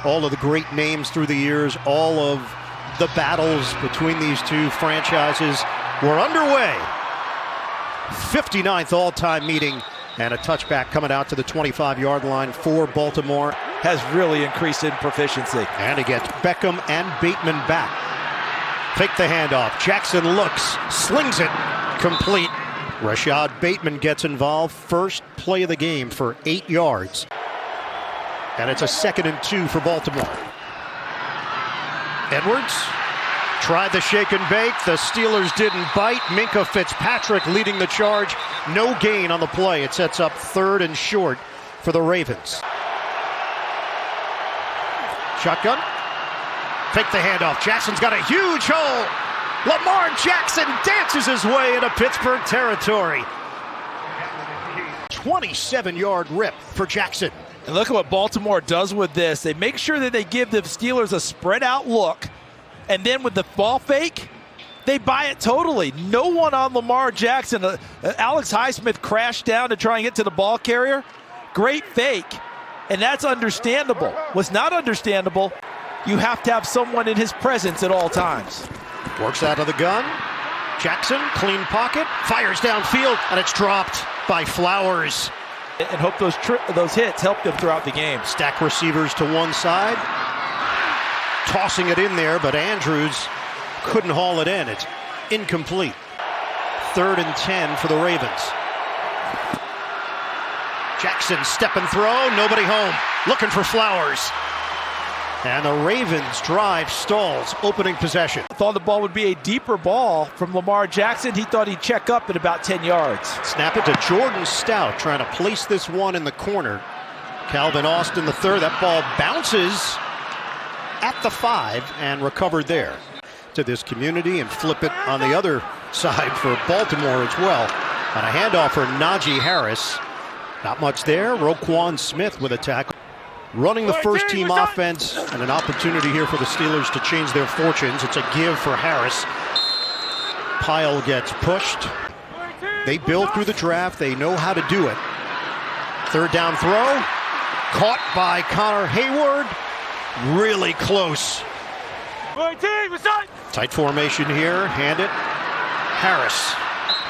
all of the great names through the years, all of the battles between these two franchises were underway. 59th all-time meeting, and a touchback coming out to the 25-yard line for Baltimore. Has really increased in proficiency. And he gets Beckham and Bateman back. Fake the handoff. Jackson looks, slings it, complete. Rashad Bateman gets involved. First play of the game for 8 yards. And it's a 2nd and 2 for Baltimore. Edwards tried the shake and bake. The Steelers didn't bite. Minkah Fitzpatrick leading the charge. No gain on the play. It sets up 3rd and short for the Ravens. Shotgun. Fake the handoff. Jackson's got a huge hole. Lamar Jackson dances his way into Pittsburgh territory. 27-yard rip for Jackson. And look at what Baltimore does with this. They make sure that they give the Steelers a spread out look. And then with the ball fake, they buy it totally. No one on Lamar Jackson. Alex Highsmith crashed down to try and get to the ball carrier. Great fake. And that's understandable. What's not understandable, you have to have someone in his presence at all times. Works out of the gun. Jackson, clean pocket, fires downfield, and it's dropped by Flowers. And hope those hits help them throughout the game. Stack receivers to one side. Tossing it in there, but Andrews couldn't haul it in. It's incomplete. 3rd and 10 for the Ravens. Jackson step and throw, nobody home. Looking for Flowers. And the Ravens drive stalls, opening possession. Thought the ball would be a deeper ball from Lamar Jackson. He thought he'd check up at about 10 yards. Snap it to Jordan Stout, trying to place this one in the corner. Calvin Austin the third. That ball bounces at the 5 and recovered there. To this community and flip it on the other side for Baltimore as well. And a handoff for Najee Harris. Not much there. Roquan Smith with a tackle. Running the first team offense, and an opportunity here for the Steelers to change their fortunes. It's a give for Harris. Pyle gets pushed. They build through the draft. They know how to do it. 3rd down throw. Caught by Connor Hayward. Really close. Tight formation here. Hand it. Harris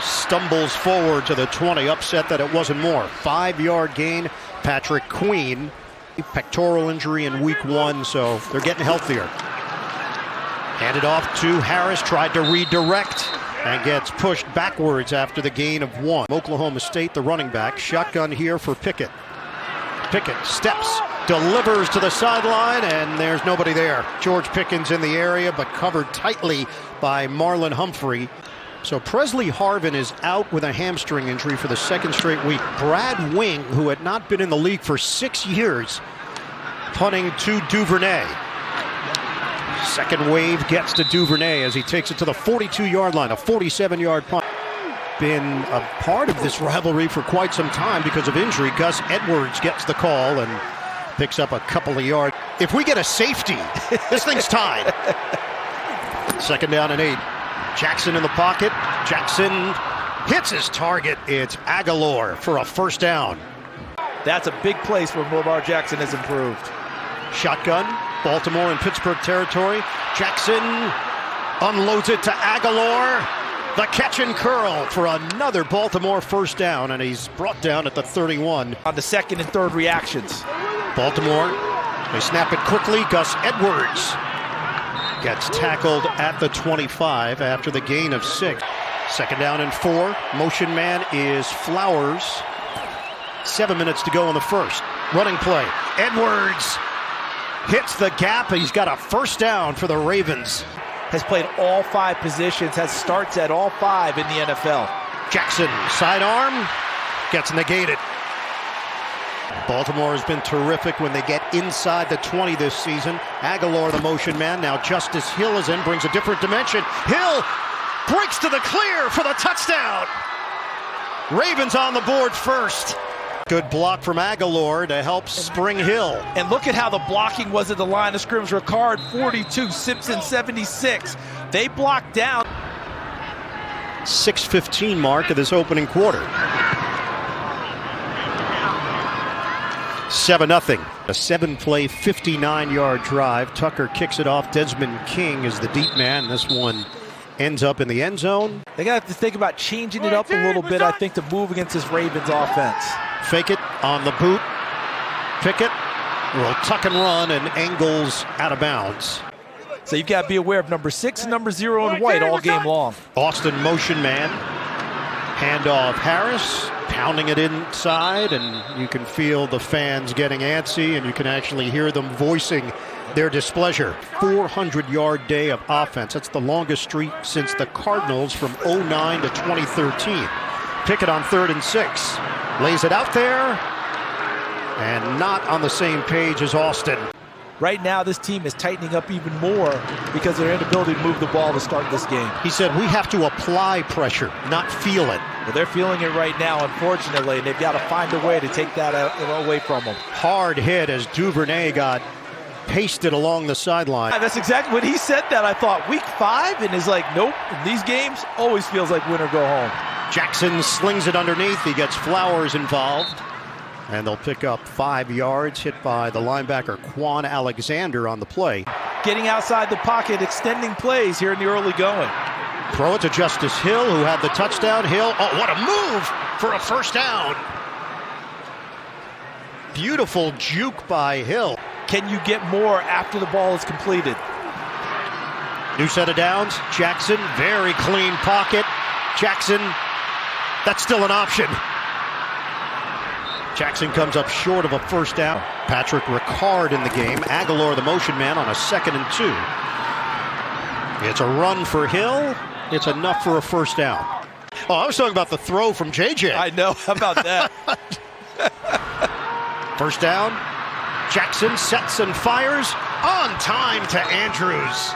stumbles forward to the 20. Upset that it wasn't more. 5-yard gain. Patrick Queen. Pectoral injury in week 1, so they're getting healthier. Handed off to Harris. Tried to redirect and gets pushed backwards after the gain of 1. Oklahoma State, the running back. Shotgun here for Pickett. Pickett steps, delivers to the sideline, and there's nobody there. George Pickens in the area, but covered tightly by Marlon Humphrey. So Presley Harvin is out with a hamstring injury for the 2nd straight week. Brad Wing, who had not been in the league for 6 years, punting to Duvernay. Second wave gets to Duvernay as he takes it to the 42-yard line, a 47-yard punt. Been a part of this rivalry for quite some time because of injury. Gus Edwards gets the call and picks up a couple of yards. If we get a safety, this thing's tied. 2nd down and 8. Jackson in the pocket. Jackson hits his target. It's Aguilar for a 1st down. That's a big place where Lamar Jackson has improved. Shotgun. Baltimore and Pittsburgh territory. Jackson unloads it to Aguilar. The catch and curl for another Baltimore 1st down, and he's brought down at the 31. On the 2nd and 3rd reactions. Baltimore, they snap it quickly. Gus Edwards gets tackled at the 25 after the gain of 6. 2nd down and 4. Motion man is Flowers. 7 minutes to go in the 1st. Running play. Edwards hits the gap. He's got a 1st down for the Ravens. Has played all 5 positions, has starts at all 5 in the NFL. Jackson, sidearm, gets negated. Baltimore has been terrific when they get inside the 20 this season. Aguilar, the motion man. Now Justice Hill is in, brings a different dimension. Hill breaks to the clear for the touchdown. Ravens on the board first. Good block from Aguilar to help Spring Hill. And look at how the blocking was at the line of scrimmage. Ricard 42, Simpson 76. They blocked down. 6:15 mark of this opening quarter. 7-0. A 7-play, 59-yard drive. Tucker kicks it off. Desmond King is the deep man. This one ends up in the end zone. They got to think about changing it up a little bit, I think, to move against this Ravens offense. Fake it on the boot. Pickett will tuck and run and angles out of bounds. So you've got to be aware of number 6 and number 0 in white all game long. Austin motion man. Handoff Harris, pounding it inside, and you can feel the fans getting antsy, and you can actually hear them voicing their displeasure. 400-yard day of offense. That's the longest streak since the Cardinals from 2009 to 2013. Pickett on 3rd and 6. Lays it out there, and not on the same page as Austin. Right now, this team is tightening up even more because of their inability to move the ball to start this game. He said, we have to apply pressure, not feel it. Well, they're feeling it right now, unfortunately, and they've got to find a way to take that away from them. Hard hit as Duvernay got pasted along the sideline. That's exactly when he said that. I thought week 5, and is like, nope, in these games, always feels like win or go home. Jackson slings it underneath. He gets Flowers involved. And they'll pick up 5 yards, hit by the linebacker Quan Alexander on the play. Getting outside the pocket, extending plays here in the early going. Throw it to Justice Hill, who had the touchdown. Hill, oh, what a move for a first down. Beautiful juke by Hill. Can you get more after the ball is completed? New set of downs. Jackson, very clean pocket. Jackson, that's still an option. Jackson comes up short of a first down. Patrick Ricard in the game. Aguilar, the motion man, on a 2nd and 2. It's a run for Hill. It's enough for a first down. Oh, I was talking about the throw from JJ. I know. How about that? First down. Jackson sets and fires. On time to Andrews.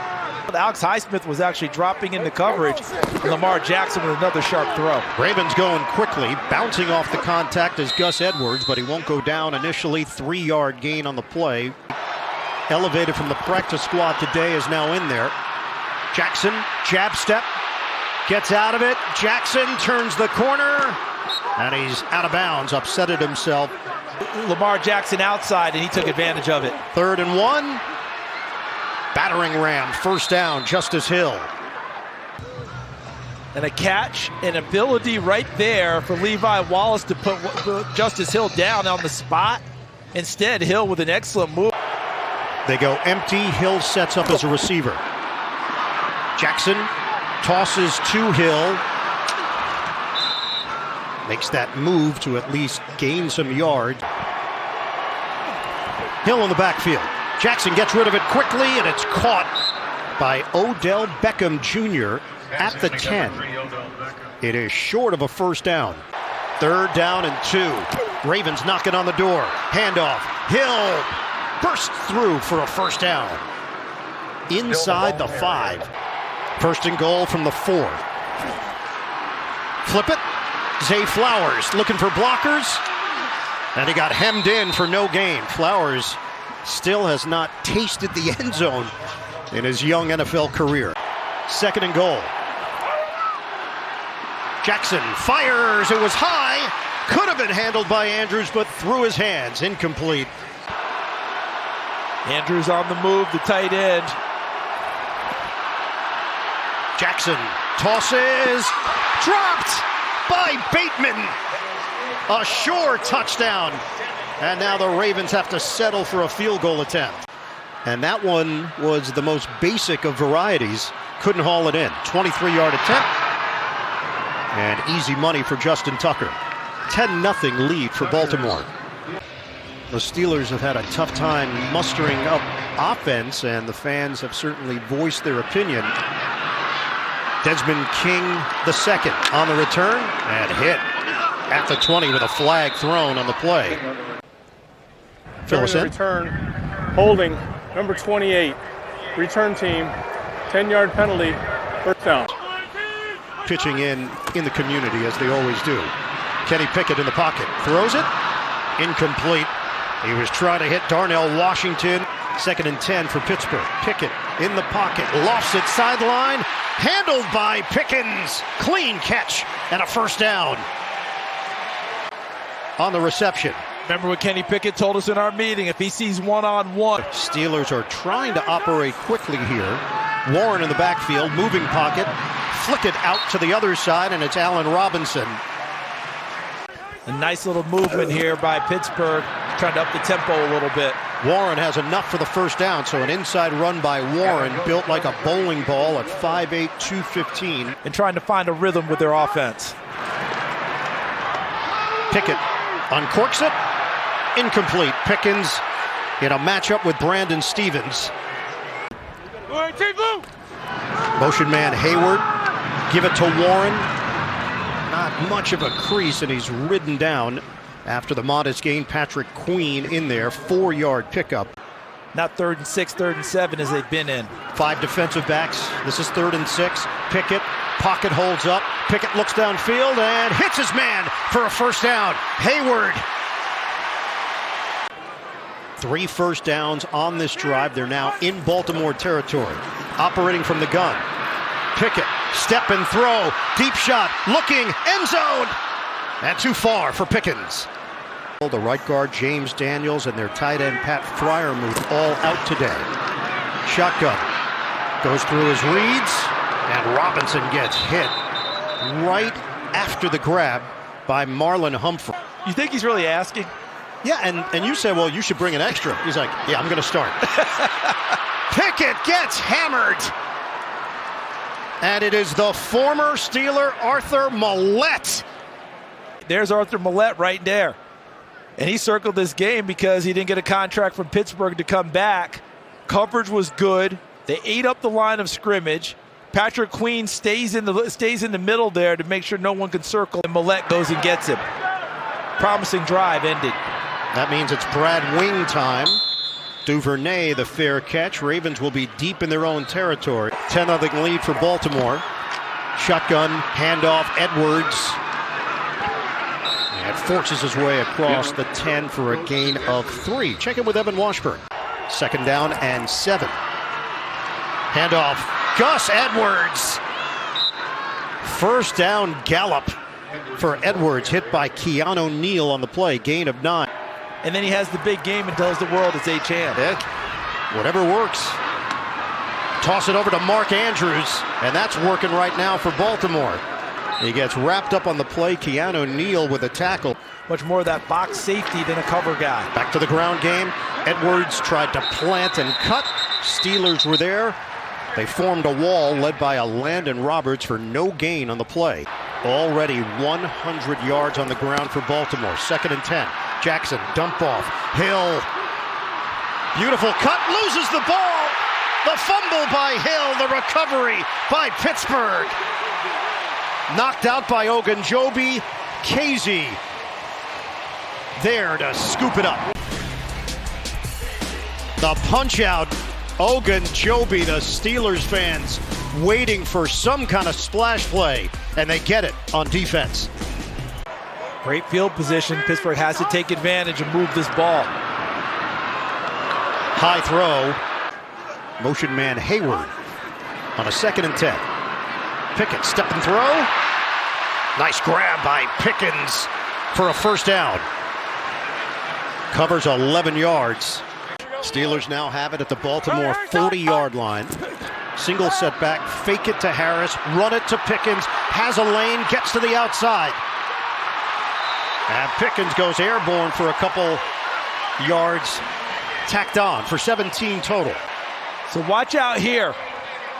Alex Highsmith was actually dropping into coverage. Lamar Jackson with another sharp throw. Ravens going quickly, bouncing off the contact as Gus Edwards, but he won't go down initially. 3-yard gain on the play. Elevated from the practice squad today, is now in there. Jackson, jab step, gets out of it. Jackson turns the corner, and he's out of bounds, upsetted himself. Lamar Jackson outside, and he took advantage of it. 3rd and 1. Battering ram, first down, Justice Hill. And a catch, an ability right there for Levi Wallace to put Justice Hill down on the spot. Instead, Hill with an excellent move. They go empty. Hill sets up as a receiver. Jackson tosses to Hill. Makes that move to at least gain some yard. Hill in the backfield. Jackson gets rid of it quickly, and it's caught by Odell Beckham Jr. at the 10. It is short of a first down. 3rd down and 2. Ravens knocking on the door. Handoff. Hill bursts through for a first down. Inside the 5. 1st and goal from the 4. Flip it. Zay Flowers looking for blockers. And he got hemmed in for no gain. Flowers still has not tasted the end zone in his young NFL career. 2nd and goal. Jackson fires. It was high. Could have been handled by Andrews, but through his hands. Incomplete. Andrews on the move, the tight end. Jackson tosses. Dropped by Bateman. A sure touchdown. And now the Ravens have to settle for a field goal attempt. And that one was the most basic of varieties. Couldn't haul it in. 23-yard attempt. And easy money for Justin Tucker. 10-0 lead for Baltimore. The Steelers have had a tough time mustering up offense, and the fans have certainly voiced their opinion. Desmond King II on the return and hit at the 20 with a flag thrown on the play. Fill us in. Return, holding, number 28, return team, 10-yard penalty, first down. Pitching in the community as they always do. Kenny Pickett in the pocket, throws it, incomplete. He was trying to hit Darnell Washington. 2nd and 10 for Pittsburgh. Pickett in the pocket, lofts it sideline, handled by Pickens. Clean catch and a first down. On the reception, Remember what Kenny Pickett told us in our meeting, if he sees one-on-one. Steelers are trying to operate quickly here. Warren in the backfield, moving pocket, flick it out to the other side, and it's Allen Robinson. A nice little movement here by Pittsburgh, trying to up the tempo a little bit. Warren has enough for the first down, so an inside run by Warren, built like a bowling ball at 5'8", 215. And trying to find a rhythm with their offense. Pickett uncorks it. Incomplete. Pickens in a matchup with Brandon Stevens. Motion man Hayward. Give it to Warren. Not much of a crease, and he's ridden down after the modest gain. Patrick Queen in there. 4-yard pickup. Not 3rd and 6, 3rd and 7 as they've been in. 5 defensive backs. This is 3rd and 6. Pickett. Pocket holds up. Pickett looks downfield and hits his man for a first down. Hayward. 3 first downs on this drive. They're now in Baltimore territory. Operating from the gun. Pickett, step and throw. Deep shot, looking, end zone. And too far for Pickens. The right guard, James Daniels, and their tight end, Pat Fryermuth, all out today. Shotgun. Goes through his reads, and Robinson gets hit right after the grab by Marlon Humphrey. You think he's really asking? Yeah, and you say, well, you should bring an extra. He's like, yeah, I'm going to start. Pickett gets hammered. And it is the former Steeler, Arthur Millette. There's Arthur Millette right there. And he circled this game because he didn't get a contract from Pittsburgh to come back. Coverage was good. They ate up the line of scrimmage. Patrick Queen stays in the middle there to make sure no one can circle. And Millette goes and gets him. Promising drive ended. That means it's Brad Wing time. Duvernay, the fair catch. Ravens will be deep in their own territory. 10-0 lead for Baltimore. Shotgun, handoff, Edwards. And forces his way across the 10 for a gain of 3. Check in with Evan Washburn. 2nd down and 7. Handoff, Gus Edwards. First down, Gallup for Edwards, hit by Keanu Neal on the play, gain of 9. And then he has the big game and tells the world it's H-Hand. Whatever works. Toss it over to Mark Andrews, and that's working right now for Baltimore. He gets wrapped up on the play. Keanu Neal with a tackle. Much more of that box safety than a cover guy. Back to the ground game. Edwards tried to plant and cut. Steelers were there. They formed a wall led by a Landon Roberts for no gain on the play. Already 100 yards on the ground for Baltimore. 2nd and 10. Jackson, dump off. Hill. Beautiful cut. Loses the ball. The fumble by Hill. The recovery by Pittsburgh. Knocked out by Ogunjobi. Casey there to scoop it up. The punch out. Ogunjobi, the Steelers fans waiting for some kind of splash play, and they get it on defense. Great field position. Pittsburgh has to take advantage and move this ball. High throw. Motion man Hayward on a 2nd and 10. Pickett, step and throw. Nice grab by Pickens for a first down. Covers 11 yards. Steelers now have it at the Baltimore 40-yard line. Single setback, fake it to Harris, run it to Pickens, has a lane, gets to the outside. And Pickens goes airborne for a couple yards, tacked on for 17 total. So watch out here.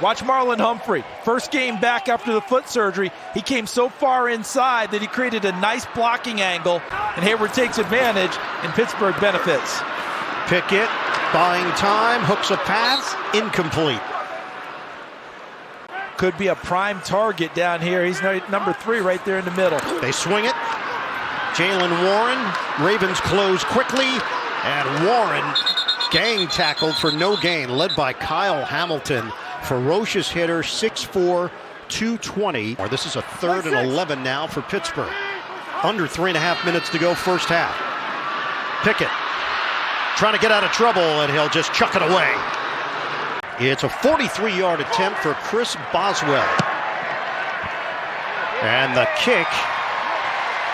Watch Marlon Humphrey. First game back after the foot surgery. He came so far inside that he created a nice blocking angle, and Hayward takes advantage, and Pittsburgh benefits. Pickett buying time, hooks a pass, incomplete. Could be a prime target down here. He's number 3 right there in the middle. They swing it. Jalen Warren. Ravens close quickly, and Warren gang tackled for no gain, led by Kyle Hamilton. Ferocious hitter, 6'4", 220. This is a 3rd and 11 now for Pittsburgh. Under 3.5 minutes to go first half. Pickett trying to get out of trouble, and he'll just chuck it away. It's a 43-yard attempt for Chris Boswell. And the kick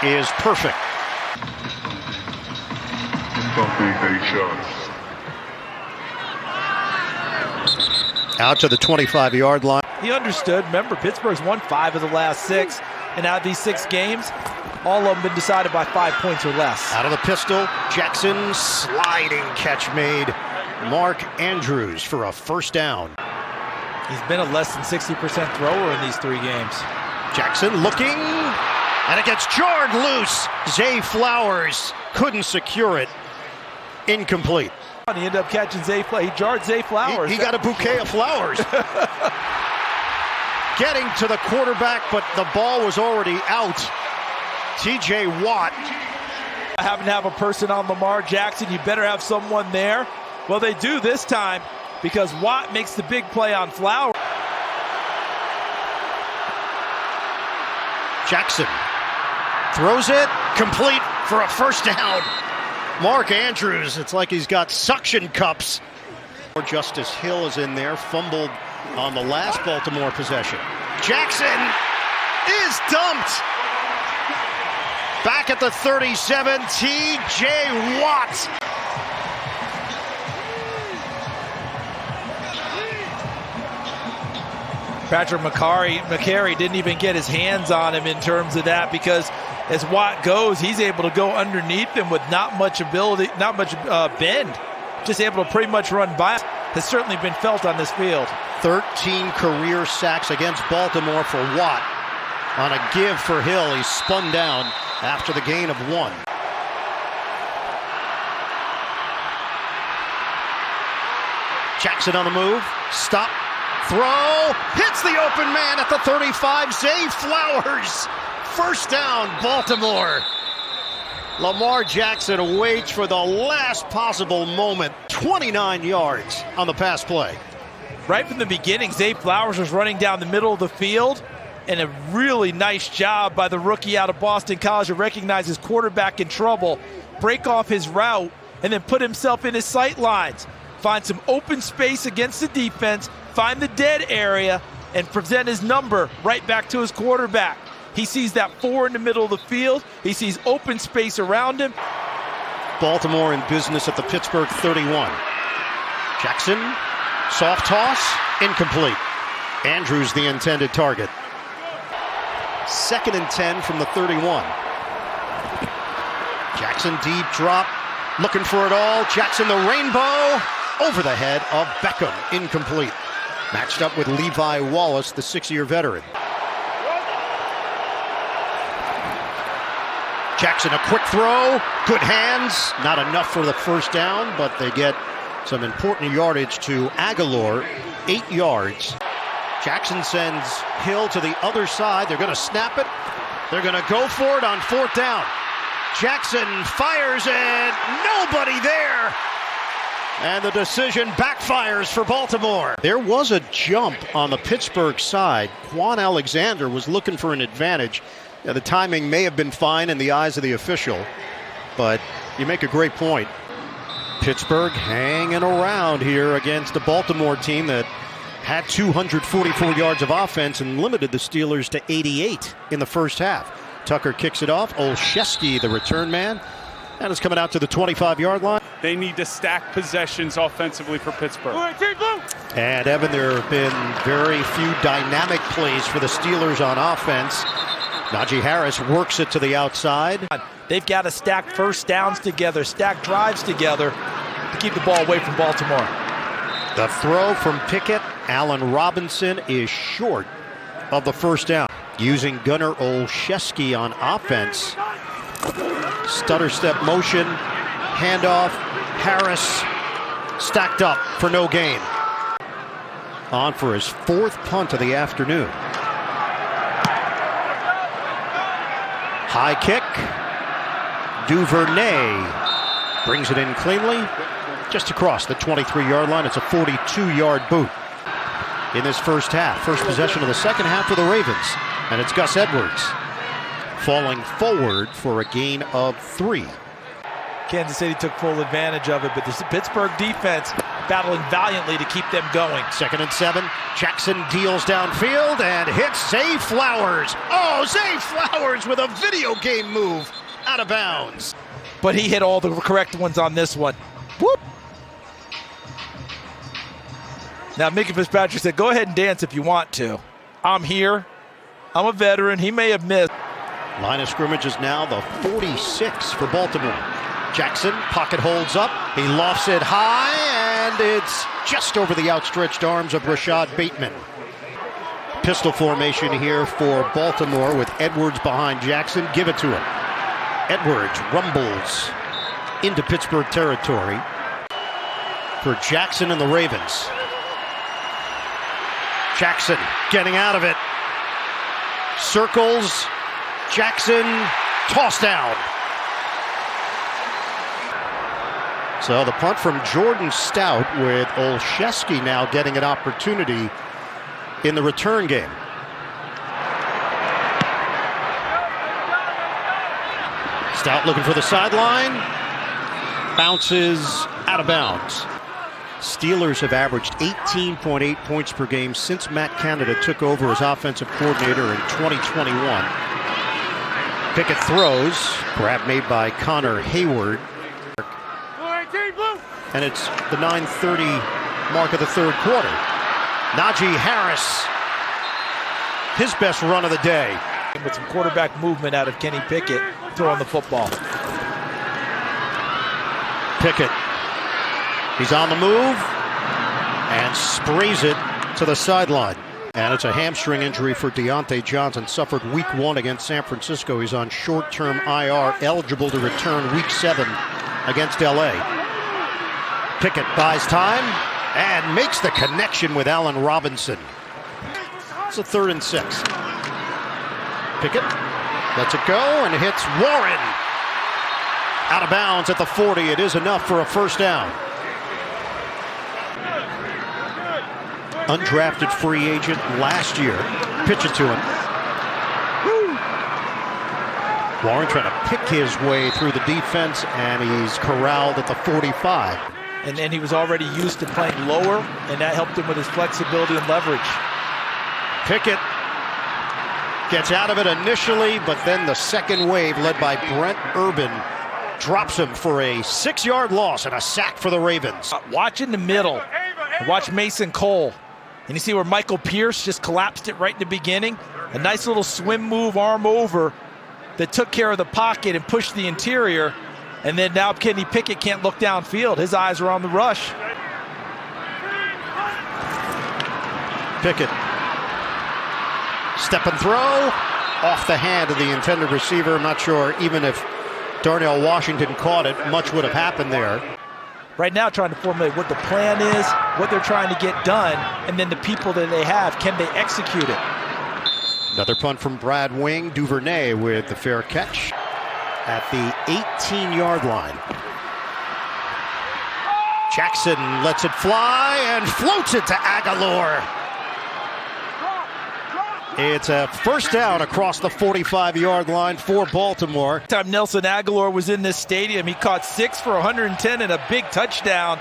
is perfect. something they just. Out to the 25-yard line. He understood. Remember, Pittsburgh's won 5 of the last 6. And out of these 6 games, all of them been decided by 5 points or less. Out of the pistol, Jackson sliding catch made. Mark Andrews for a first down. He's been a less than 60% thrower in these 3 games. Jackson looking, and it gets jarred loose. Zay Flowers couldn't secure it. Incomplete. He ended up catching Zay Flowers. He jarred Zay Flowers. He got a bouquet of flowers. Getting to the quarterback, but the ball was already out. TJ Watt. Having to have a person on Lamar Jackson, you better have someone there. Well, they do this time because Watt makes the big play on Flowers. Jackson throws it, complete for a first down. Mark Andrews, it's like he's got suction cups. Justice Hill is in there, fumbled on the last Baltimore possession. Jackson is dumped. Back at the 37, TJ Watt. Patrick McCary didn't even get his hands on him in terms of that, because as Watt goes, he's able to go underneath him with not much ability, not much bend. Just able to pretty much run by. Has certainly been felt on this field. 13 career sacks against Baltimore for Watt. On a give for Hill, he spun down after the gain of 1. Jackson on the move, stop, throw, hits the open man at the 35, Zay Flowers. First down, Baltimore. Lamar Jackson waits for the last possible moment. 29 yards on the pass play. Right from the beginning, Zay Flowers was running down the middle of the field, and a really nice job by the rookie out of Boston College to recognize his quarterback in trouble, break off his route, and then put himself in his sight lines. Find some open space against the defense, find the dead area, and present his number right back to his quarterback. He sees that 4 in the middle of the field. He sees open space around him. Baltimore in business at the Pittsburgh 31. Jackson, soft toss, incomplete. Andrews the intended target. 2nd and 10 from the 31. Jackson deep drop, looking for it all. Jackson the rainbow, over the head of Beckham, incomplete. Matched up with Levi Wallace, the 6-year veteran. Jackson, a quick throw, good hands, not enough for the first down, but they get some important yardage to Aguilar, 8 yards. Jackson sends Hill to the other side. They're going to snap it. They're going to go for it on 4th down. Jackson fires it, nobody there. And the decision backfires for Baltimore. There was a jump on the Pittsburgh side. Quan Alexander was looking for an advantage. Now, the timing may have been fine in the eyes of the official, but you make a great point. Pittsburgh hanging around here against the Baltimore team that had 244 yards of offense and limited the Steelers to 88 in the first half. Tucker kicks it off. Olszewski, the return man, and it's coming out to the 25-yard line. They need to stack possessions offensively for Pittsburgh. And Evan, there have been very few dynamic plays for the Steelers on offense. Najee Harris works it to the outside. They've got to stack first downs together, stack drives together to keep the ball away from Baltimore. The throw from Pickett, Allen Robinson, is short of the first down. Using Gunnar Olszewski on offense. Stutter step motion, handoff, Harris stacked up for no gain. On for his 4th punt of the afternoon. High kick. Duvernay brings it in cleanly. Just across the 23-yard line. It's a 42-yard boot in this first half. First possession of the second half for the Ravens. And it's Gus Edwards falling forward for a gain of 3. Kansas City took full advantage of it, but the Pittsburgh defense battling valiantly to keep them going. 2nd and 7. Jackson deals downfield and hits Zay Flowers. Oh, Zay Flowers with a video game move out of bounds. but he hit all the correct ones on this one. Whoop. Now, Mickey Fitzpatrick said, go ahead and dance if you want to. I'm here. I'm a veteran. He may have missed. Line of scrimmage is now the 46 for Baltimore. Jackson, pocket holds up. He lofts it high, and it's just over the outstretched arms of Rashad Bateman. Pistol formation here for Baltimore with Edwards behind Jackson. Give it to him. Edwards rumbles into Pittsburgh territory for Jackson and the Ravens. Jackson getting out of it. Circles. Jackson tossed down. So the punt from Jordan Stout with Olszewski now getting an opportunity in the return game. Stout looking for the sideline. Bounces out of bounds. Steelers have averaged 18.8 points per game since Matt Canada took over as offensive coordinator in 2021. Pickett throws. Grab made by Connor Hayward. And it's the 9:30 mark of the third quarter. Najee Harris, his best run of the day. With some quarterback movement out of Kenny Pickett throwing the football. Pickett, he's on the move and sprays it to the sideline. And it's a hamstring injury for Deontay Johnson. Suffered week 1 against San Francisco. He's on short-term IR, eligible to return week 7 against LA. Pickett buys time and makes the connection with Allen Robinson. It's a 3rd and 6. Pickett lets it go and hits Warren. Out of bounds at the 40. It is enough for a first down. Undrafted free agent last year. Pitch it to him. Warren trying to pick his way through the defense, and he's corralled at the 45. And then he was already used to playing lower, and that helped him with his flexibility and leverage. Pickett gets out of it initially, but then the second wave, led by Brent Urban, drops him for a 6-yard loss and a sack for the Ravens. Watch in the middle. Watch Mason Cole. And you see where Michael Pierce just collapsed it right in the beginning. A nice little swim move, arm over, that took care of the pocket and pushed the interior. And then now Kenny Pickett can't look downfield. His eyes are on the rush. Pickett. Step and throw. Off the hand of the intended receiver. I'm not sure even if Darnell Washington caught it, much would have happened there. Right now trying to formulate what the plan is, what they're trying to get done, and then the people that they have, can they execute it? Another punt from Brad Wing. Duvernay with the fair catch at the 18-yard line. Jackson lets it fly and floats it to Aguilar. It's a first down across the 45-yard line for Baltimore. Time Nelson Aguilar was in this stadium, he caught 6 for 110 and a big touchdown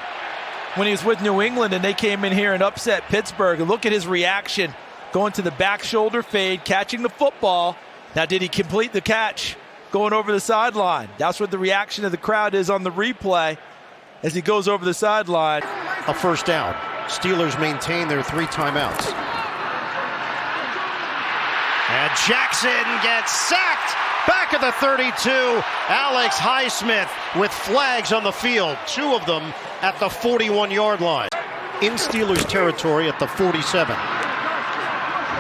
when he was with New England, and they came in here and upset Pittsburgh. And look at his reaction, going to the back shoulder fade, catching the football. Now, did he complete the catch going over the sideline? That's what the reaction of the crowd is on the replay as he goes over the sideline. A first down. Steelers maintain their 3 timeouts. And Jackson gets sacked back at the 32. Alex Highsmith with flags on the field, 2 of them at the 41-yard line. In Steelers territory at the 47.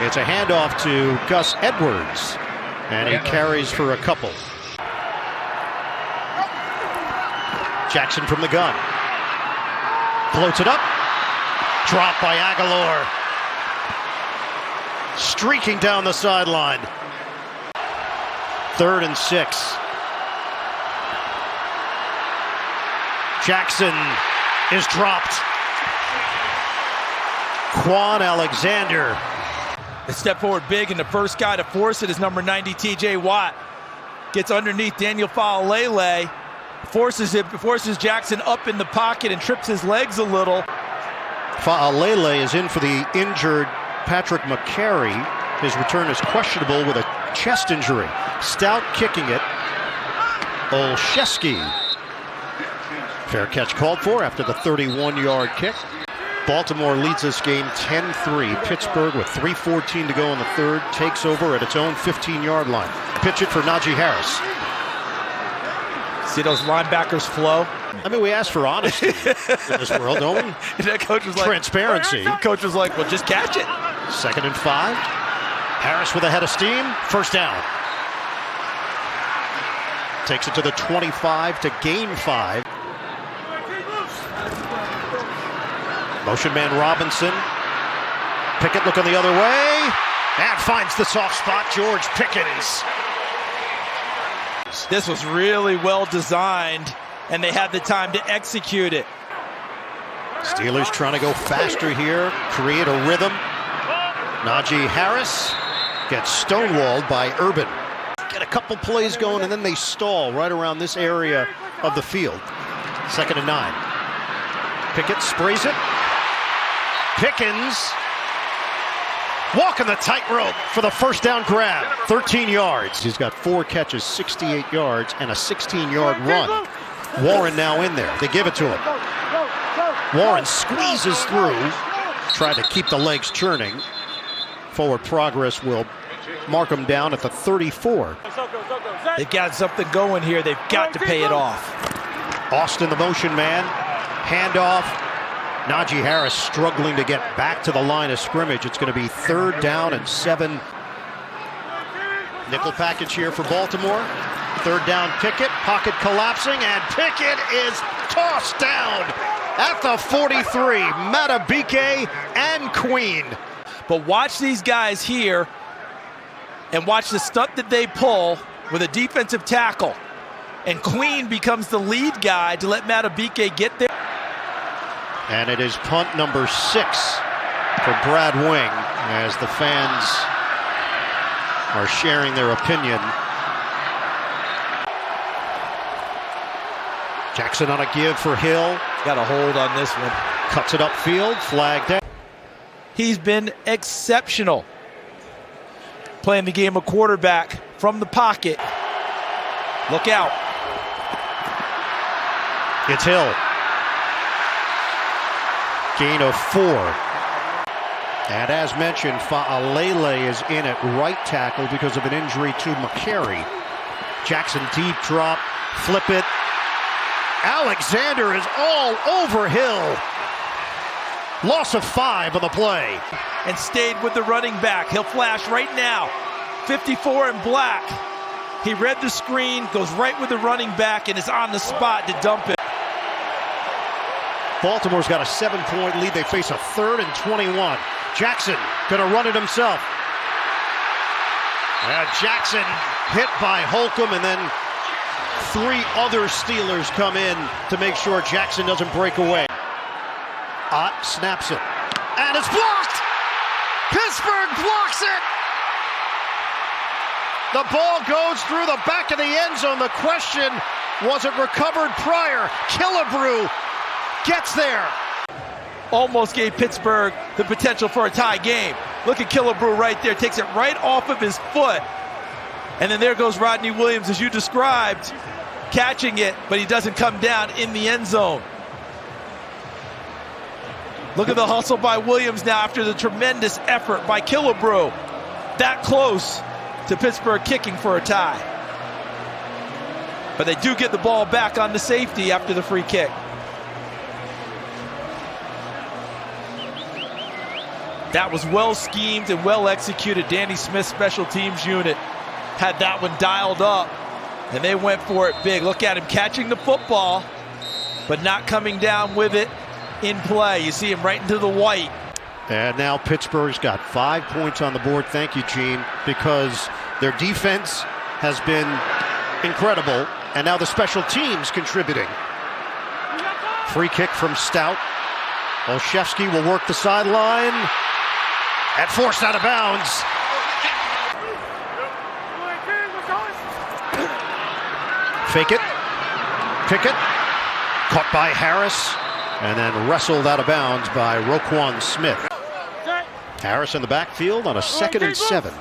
It's a handoff to Gus Edwards, and he carries for a couple. Jackson from the gun. Floats it up. Dropped by Aguilar. Streaking down the sideline. 3rd and 6. Jackson is dropped. Quan Alexander. They step forward big, and the first guy to force it is number 90, T.J. Watt. Gets underneath Daniel Faalele. Forces Jackson up in the pocket and trips his legs a little. Faalele is in for the injured Patrick McCary. His return is questionable with a chest injury. Stout kicking it. Olszewski. Fair catch called for after the 31-yard kick. Baltimore leads this game 10-3. Pittsburgh, with 3:14 to go in the third, takes over at its own 15-yard line. Pitch it for Najee Harris. See those linebackers flow? I mean, we ask for honesty in this world, don't we? That coach was like, transparency. Coach was like, well, just catch it. 2nd and 5. Harris with a head of steam. First down. Takes it to the 25 to gain 5. Motion man Robinson. Pickett looking the other way. And finds the soft spot. George Pickens. This was really well designed, and they had the time to execute it. Steelers trying to go faster here, create a rhythm. Najee Harris gets stonewalled by Urban. Get a couple plays going, and then they stall right around this area of the field. 2nd and 9. Pickett sprays it. Pickens walking the tightrope for the first down grab. 13 yards. He's got 4 catches, 68 yards, and a 16-yard run. Warren now in there. They give it to him. Warren squeezes through, trying to keep the legs churning. Forward progress will mark him down at the 34. They've got something going here. They've got to pay it off. Austin, the motion man. Handoff. Najee Harris struggling to get back to the line of scrimmage. It's going to be 3rd down and 7. Nickel package here for Baltimore. 3rd down, Pickett. Pocket collapsing, and Pickett is tossed down at the 43. Matabike and Queen. But watch these guys here and watch the stunt that they pull with a defensive tackle. And Queen becomes the lead guy to let Matabike get there. And it is punt number 6 for Brad Wing as the fans are sharing their opinion. Jackson on a give for Hill. Got a hold on this one. Cuts it upfield, flag down. He's been exceptional playing the game of quarterback from the pocket. Look out. It's Hill. Gain of 4. And as mentioned, Fa'alele is in at right tackle because of an injury to McCary. Jackson deep drop, flip it. Alexander is all over Hill. Loss of 5 on the play. And stayed with the running back. He'll flash right now. 54 in black. He read the screen, goes right with the running back, and is on the spot to dump it. Baltimore's got a 7-point lead. They face a 3rd and 21. Jackson gonna run it himself. Jackson hit by Holcomb, and then 3 other Steelers come in to make sure Jackson doesn't break away. Ott snaps it, and it's blocked! Pittsburgh blocks it! The ball goes through the back of the end zone. The question, was it recovered prior? Killebrew gets there. Almost gave Pittsburgh the potential for a tie game. Look at Killebrew right there. Takes it right off of his foot. And then there goes Rodney Williams, as you described, catching it, but he doesn't come down in the end zone. Look at the hustle by Williams now after the tremendous effort by Killebrew. That close to Pittsburgh kicking for a tie. But they do get the ball back on the safety after the free kick. That was well schemed and well executed. Danny Smith's special teams unit had that one dialed up, and they went for it big. Look at him catching the football, but not coming down with it in play. You see him right into the white. And now Pittsburgh's got 5 points on the board. Thank you, Gene, because their defense has been incredible, and now the special teams contributing. Free kick from Stout. Olszewski will work the sideline and forced out of bounds. Fake it. Pickett. Caught by Harris. And then wrestled out of bounds by Roquan Smith. Harris in the backfield on a 2nd and 7.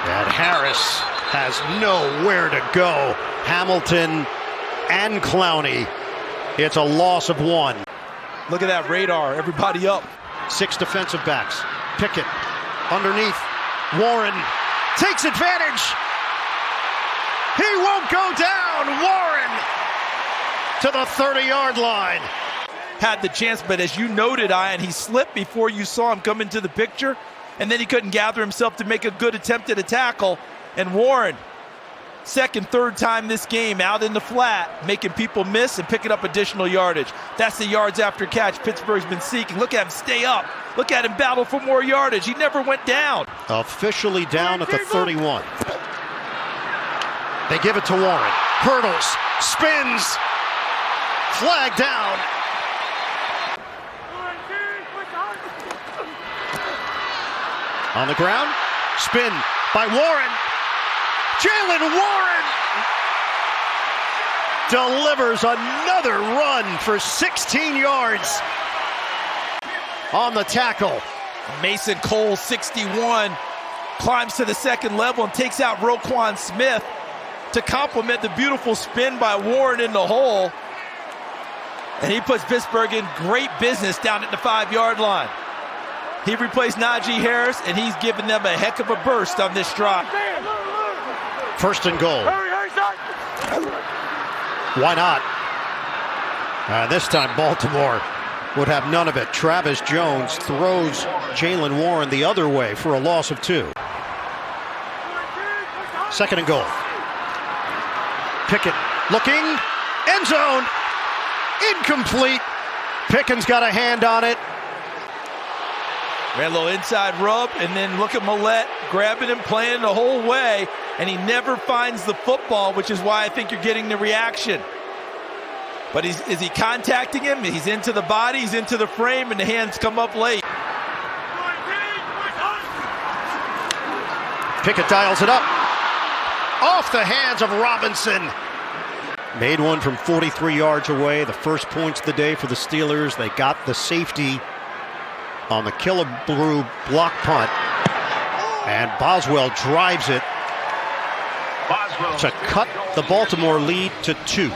And Harris has nowhere to go. Hamilton and Clowney. It's a loss of 1. Look at that radar. Everybody up. 6 defensive backs. Pickett underneath. Warren takes advantage. He won't go down. Warren to the 30-yard line. Had the chance, but as you noted, Ian, he slipped before you saw him come into the picture, and then he couldn't gather himself to make a good attempt at a tackle. And Warren, second, third time this game, out in the flat, making people miss and picking up additional yardage. That's the yards after catch Pittsburgh's been seeking. Look at him stay up. Look at him battle for more yardage. He never went down. Officially down at the 31. They give it to Warren. Hurdles, spins, flag down. On the ground, spin by Warren. Jalen Warren delivers another run for 16 yards on the tackle. Mason Cole, 61, climbs to the second level and takes out Roquan Smith to complement the beautiful spin by Warren in the hole. And he puts Pittsburgh in great business down at the 5-yard line. He replaced Najee Harris, and he's given them a heck of a burst on this drive. First and goal. Why not? This time Baltimore would have none of it. Travis Jones throws Jalen Warren the other way for a loss of 2. Second and goal. Pickett looking, end zone, incomplete. Pickens got a hand on it. Ran a little inside rub, and then look at Millette grabbing him, playing the whole way, and he never finds the football, which is why I think you're getting the reaction. But is he contacting him? He's into the body, he's into the frame, and the hands come up late. Pickett dials it up. Off the hands of Robinson. Made one from 43 yards away. The first points of the day for the Steelers. They got the safety on the Killebrew block punt. And Boswell drives it to cut the Baltimore lead to 2.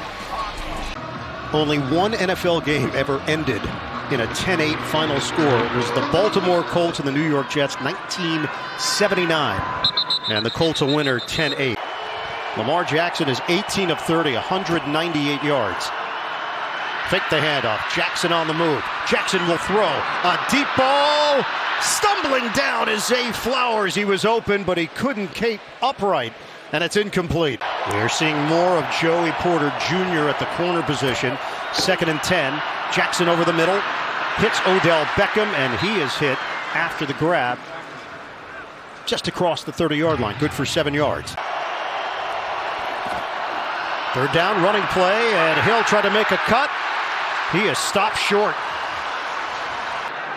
Only one NFL game ever ended in a 10-8 final score. It was the Baltimore Colts and the New York Jets, 1979. And the Colts a winner, 10-8. Lamar Jackson is 18 of 30, 198 yards. Fake the handoff. Jackson on the move. Jackson will throw a deep ball. Stumbling down is Zay Flowers. He was open, but he couldn't keep upright, and it's incomplete. We're seeing more of Joey Porter Jr. at the corner position. 2nd and 10. Jackson over the middle. Hits Odell Beckham, and he is hit after the grab just across the 30-yard line. Good for 7 yards. Third down, running play, and Hill tried to make a cut. He is stopped short.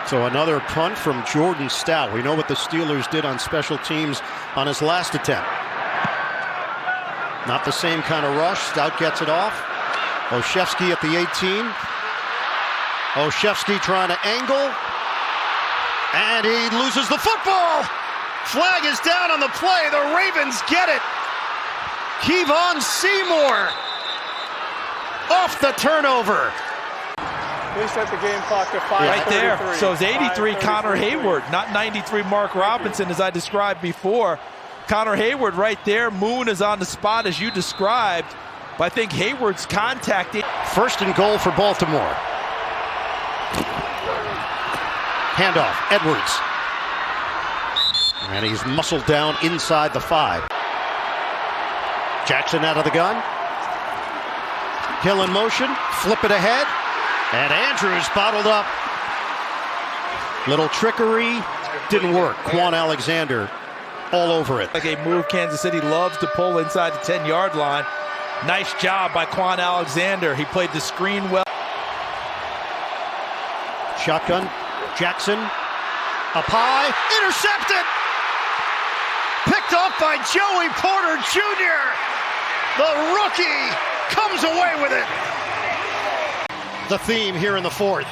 So another punt from Jordan Stout. We know what the Steelers did on special teams on his last attempt. Not the same kind of rush. Stout gets it off. Olszewski at the 18. Olszewski trying to angle. And he loses the football. Flag is down on the play. The Ravens get it. Kevon Seymour off the turnover. We set the game clock to 5:33. Right there. So it's 83 Connor Hayward, not 93 Mark Robinson, as I described before. Connor Hayward right there. Moon is on the spot as you described. But I think Hayward's contacting. First and goal for Baltimore. Handoff, Edwards. And he's muscled down inside the 5. Jackson out of the gun. Hill in motion, flip it ahead. And Andrews bottled up. Little trickery, didn't work. Quan Alexander all over it. Like a move Kansas City loves to pull inside the 10-yard line. Nice job by Quan Alexander. He played the screen well. Shotgun, Jackson, up high, intercepted! Picked off by Joey Porter Jr. The rookie comes away with it. The theme here in the 4th.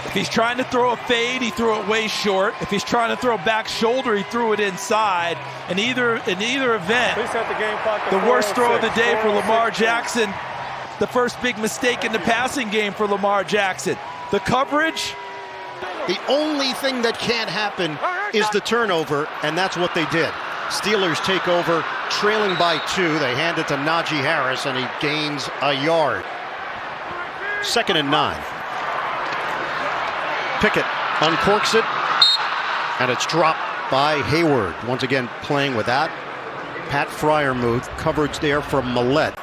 If he's trying to throw a fade, he threw it way short. If he's trying to throw back shoulder, he threw it inside. In either event, Please set the game clock to the worst throw of the 4:06, day for Lamar 4:06. Jackson. The first big mistake in the passing game for Lamar Jackson. The coverage. The only thing that can't happen is the turnover, and that's what they did. Steelers take over, trailing by 2. They hand it to Najee Harris, and he gains a yard. 2nd and 9. Pickett uncorks it, and it's dropped by Hayward. Once again, playing with that Pat Fryermuth coverage there from Millette.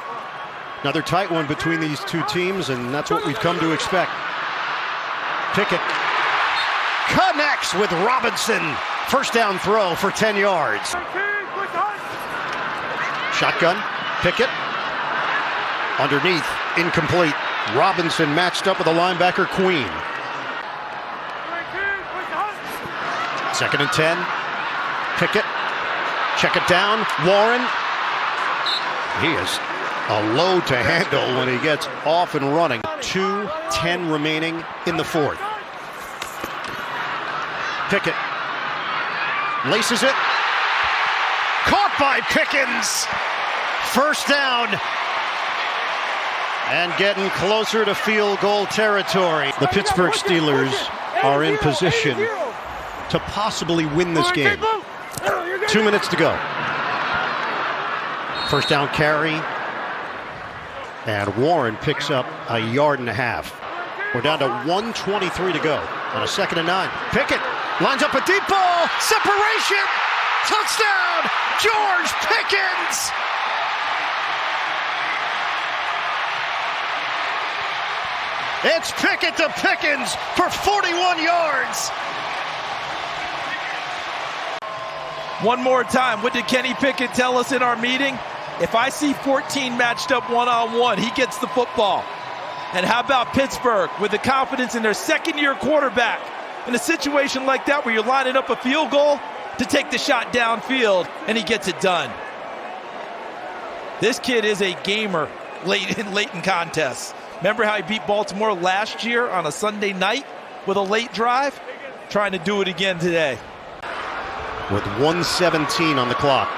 Another tight one between these two teams, and that's what we've come to expect. Pickett connects with Robinson. First down throw for 10 yards. Shotgun, Pickett. Underneath, incomplete. Robinson matched up with a linebacker, Queen. 2nd and 10. Pickett. Check it down. Warren. He is a load to handle when he gets off and running. 2:10 remaining in the 4th. Pickett laces it. Caught by Pickens. First down. And getting closer to field goal territory. The Pittsburgh Steelers are in position to possibly win this game. 2 minutes to go. First down carry. And Warren picks up a yard and a half. We're down to 1:23 to go on a 2nd and 9. Pickett lines up a deep ball. Separation. Touchdown. George Pickens. It's Pickett to Pickens for 41 yards. One more time, what did Kenny Pickett tell us in our meeting? If I see 14 matched up one-on-one, he gets the football. And how about Pittsburgh with the confidence in their second-year quarterback? In a situation like that where you're lining up a field goal to take the shot downfield, and he gets it done. This kid is a gamer late in contests. Remember how he beat Baltimore last year on a Sunday night with a late drive? Trying to do it again today. With 1:17 on the clock,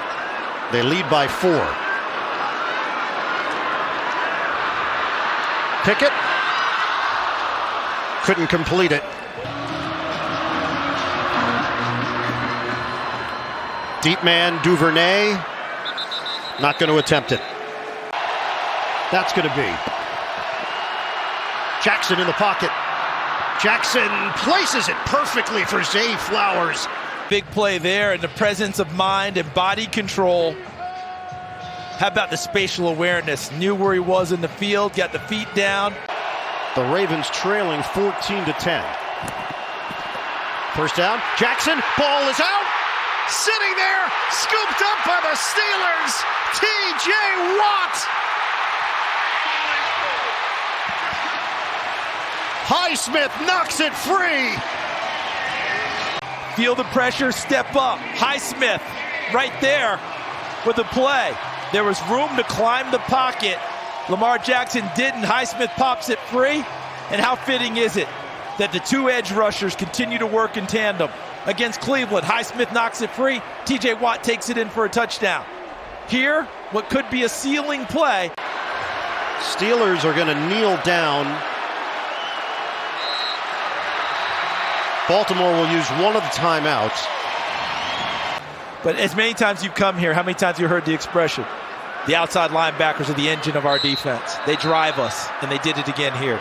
they lead by 4. Pickett couldn't complete it. Deep man Duvernay not going to attempt it. That's going to be Jackson in the pocket. Jackson places it perfectly for Zay Flowers. Big play there, and the presence of mind and body control. How about the spatial awareness? Knew where he was in the field, got the feet down. The Ravens trailing 14-10. First down, Jackson, ball is out. Sitting there, scooped up by the Steelers, T.J. Watt. Highsmith knocks it free. Feel the pressure, step up. Highsmith right there with the play. There was room to climb the pocket. Lamar Jackson didn't. Highsmith pops it free. And how fitting is it that the two edge rushers continue to work in tandem against Cleveland? Highsmith knocks it free. T.J. Watt takes it in for a touchdown. Here, what could be a ceiling play. Steelers are going to kneel down. Baltimore will use one of the timeouts. But as many times you've come here, how many times have you heard the expression? The outside linebackers are the engine of our defense. They drive us, and they did it again here.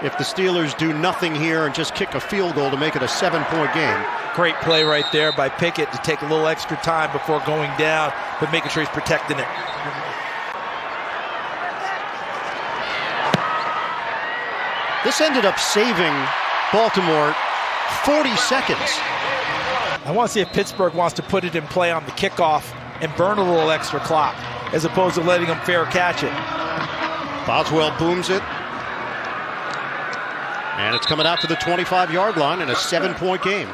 If the Steelers do nothing here and just kick a field goal to make it a 7-point game. Great play right there by Pickett to take a little extra time before going down, but making sure he's protecting it. This ended up saving Baltimore 40 seconds. I want to see if Pittsburgh wants to put it in play on the kickoff and burn a little extra clock, as opposed to letting them fair catch it. Boswell booms it. And it's coming out to the 25-yard line in a 7-point game.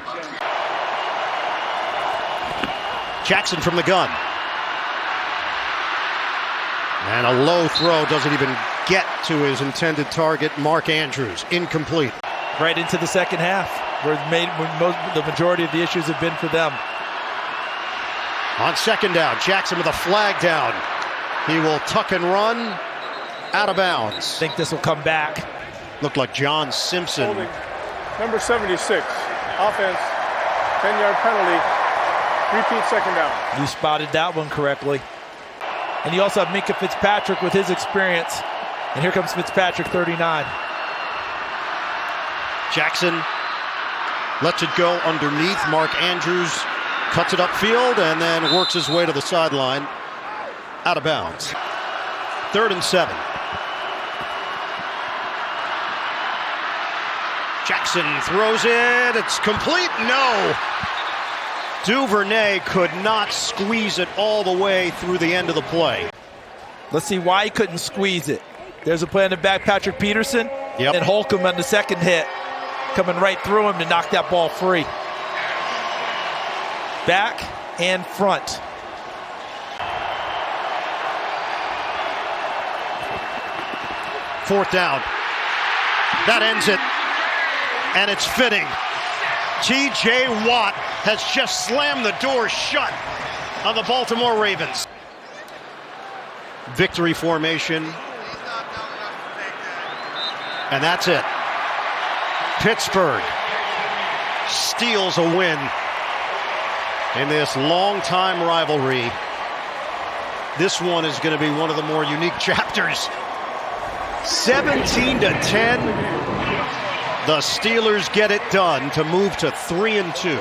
Jackson from the gun. And a low throw doesn't even get to his intended target, Mark Andrews. Incomplete. right into the second half, where the majority of the issues have been for them. On second down, Jackson with a flag down. He will tuck and run out of bounds. I think this will come back. Looked like John Simpson. Holding. Number 76, offense, 10-yard penalty, repeat second down. You spotted that one correctly. And you also have Minkah Fitzpatrick with his experience. And here comes Fitzpatrick, 39. Jackson lets it go underneath. Mark Andrews cuts it upfield and then works his way to the sideline. Out of bounds. 3rd and 7. Jackson throws it. It's complete. No. Duvernay could not squeeze it all the way through the end of the play. Let's see why he couldn't squeeze it. There's a play in the back, Patrick Peterson. Yep. And Holcomb on the second hit, coming right through him to knock that ball free. Back and front. Fourth down. That ends it. And it's fitting. T.J. Watt has just slammed the door shut on the Baltimore Ravens. Victory formation. And that's it. Pittsburgh steals a win in this long-time rivalry. This one is going to be one of the more unique chapters. 17-10. The Steelers get it done to move to 3-2.